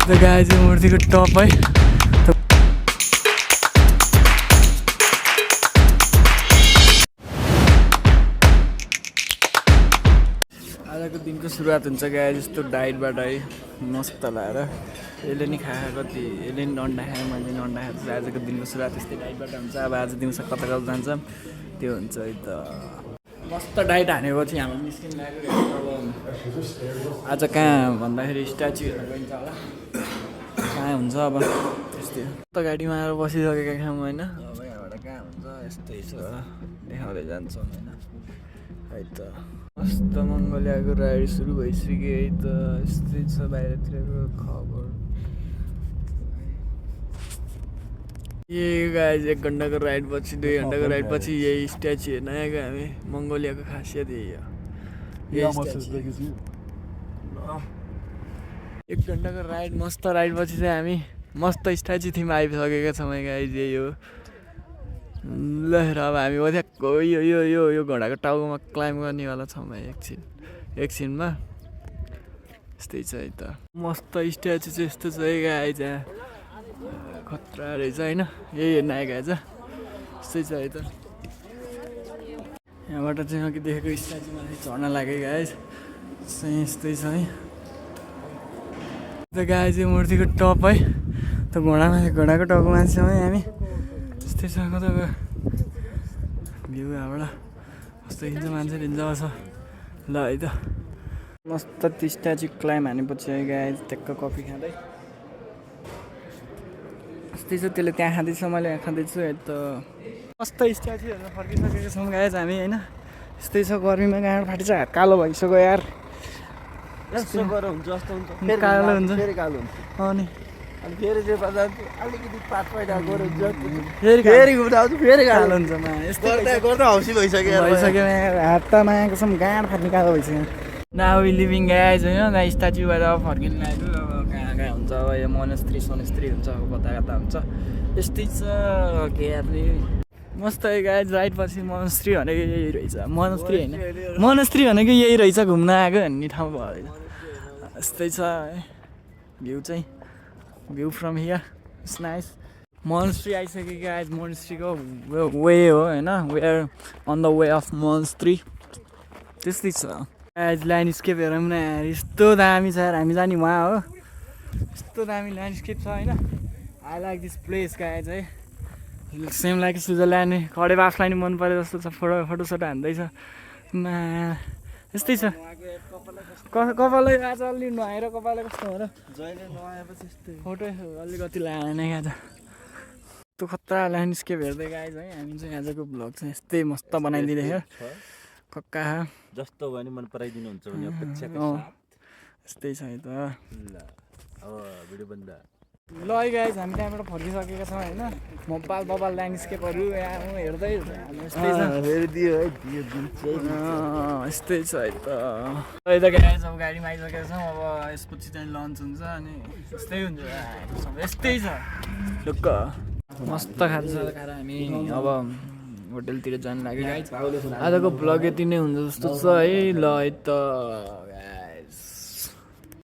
The guy चाहिँ मूर्तिको top है। आजको दिनको सुरुवात हुन्छ गाई जस्तो डाइटबाट है, मस्त लाएर यसले नि खायो, कति यसले नि अन्डा खायो, मैले नि अन्डा खाएको। आजको दिनको सुरुवात यस्तै डाइटबाट हुन्छ। अब आज दिउँसो कता कता जान्छ त्यो हुन्छ है त। मस्त डाइट हानेपछि हाम्रो निस्किन लाग्यो। अब आज कहाँ भन्दाखेरि स्ट्याचु हेर्न गइन्छ होला, कहाँ हुन्छ अब त्यस्तै हो। त गाडीमा आएर बसिसकेका छौँ होइन। अब यहाँबाट कहाँ हुन्छ यस्तै छ, देखाउँदै जान्छौँ होइन है त। मस्त मङ्गोलियाको राइड सुरु भइसक्यो है त। यस्तै छ बाहिरतिरको खबर। यही गाइज 1 घन्टाको राइड पछि 2 घन्टाको राइड पछि यही स्ट्याचु हेर्न आएको हामी। मङ्गोलियाको खासियत यही हो। 1 घन्टाको राइड, मस्त राइड पछि चाहिँ हामी मस्त स्ट्याचु थिम आइसकेका छौँ गाइज। यही हो ल। अब हामी ओद्याक यो यो यो यो घोडाको टाउकोमा क्लाइम्ब गर्नेवाला छौँ भाइ। एकछिनमा यस्तै छ है त। मस्त स्ट्याचु चाहिँ यस्तो छ है गाइज, खतरा रहेछ होइन। यही हेर्न आएको आज यस्तै छ है त। यहाँबाट चाहिँ अघि देखेको स्ट्याचुमा चढ्न लाग्यो गाइज, यस्तै छ है। त गाई चाहिँ मूर्तिको टप है। त घोडाको टाउकोमा छौँ है हामी। यस्तै छ कता भ्यू यहाँबाट कस्तो हिँड्छ मान्छेले हिँड्छ ल है त। मस्त त्यो स्ट्याचु क्लाइम्ब हानेपछि है गाई ट्याक्क कफी खाँदै यस्तै छ। त्यसले त्यहाँ खाँदैछ, मैले यहाँ खाँदैछु है त। मस्त स्ट्याचु हेर्न फर्किसकेको छौँ गाइज हामी होइन। यस्तै छ, गर्मीमा गाँड फाटिन्छ, हात कालो भइसक्यो यार। यस्तो गरम हुन्छ जस्तो हुन्छ, कालो हुन्छ फेरि कालो हुन्छ। अनि फेरि त्यो अलिकति पात पैदा गऱ्यो फेरि उठाउँछु फेरि कालो हुन्छ। गर्दा हौसी भइसक्यो हात त मायाको छौँ, गाँड फाट्ने कालो भइसक्यो। नाउ वी लिभिङ गाइज होइन। ना स्ट्याचुबाट अब फर्किनु लाग्यो। अब कहाँ कहाँ हुन्छ, अब यो मोनेस्ट्री हुन्छ, अब कता कता हुन्छ। यस्तै छ के अरे। मस्त है गाइज। राइड पछि मोनेस्ट्री भनेको यही रहेछ। मोनेस्ट्री होइन, मोनेस्ट्री भनेको यही रहेछ, घुम्न आएको भन्ने ठाउँ भयो। यस्तै छ है भ्यू चाहिँ। View from here it's nice. Monastery आइसक्यो गाइज। मोनेस्ट्रीको वे हो होइन। We are on the way of monastery. त्यस्तै छ गाइज। ल्यान्डस्केप हेरौँ न यार, यस्तो दामी छ यार। हामी जाने वहाँ हो, यस्तो दामी ल्यान्डस्केप छ होइन। I like this place guys है। Same like Switzerland. खडे बाफलाई नि मन पऱ्यो जस्तो छ। फोटोसोटो हान्दैछ। यस्तै छ। कपालै आज अलि नुहाएर कपालै कस्तो हो र, जहिले नआएपछि यस्तै फोटो अलिकति लाएन आज। त्यो खतरा ल्यान्डस्केप हेर्दै गाइज है। हामी चाहिँ आजको भ्लग चाहिँ यस्तै मस्त बनाइदिँदै कक्का जस्तो भयो नि मन पराइदिनुहुन्छ भने अपेक्षाको साथ यस्तै छ है त। ल अब भिडियो बन्द। ल है गाइज, हामी त्यहाँबाट फर्किसकेका छौँ होइन। मोबाइल ल्यान्डस्केपहरू यहाँ हेर्दै यस्तै छ। यस्तै छ है त। अहिले त गाइज अब गाडीमा आइसकेका छौँ। अब यसपछि चाहिँ लन्च हुन्छ अनि यस्तै हुन्छ, यस्तै छ ढुक्क। मस्त खाजा खाएर हामी अब होटेलतिर जानु लाग्यो गाइज। आजको भ्लग यति नै हुन्छ जस्तो छ है। ल है त।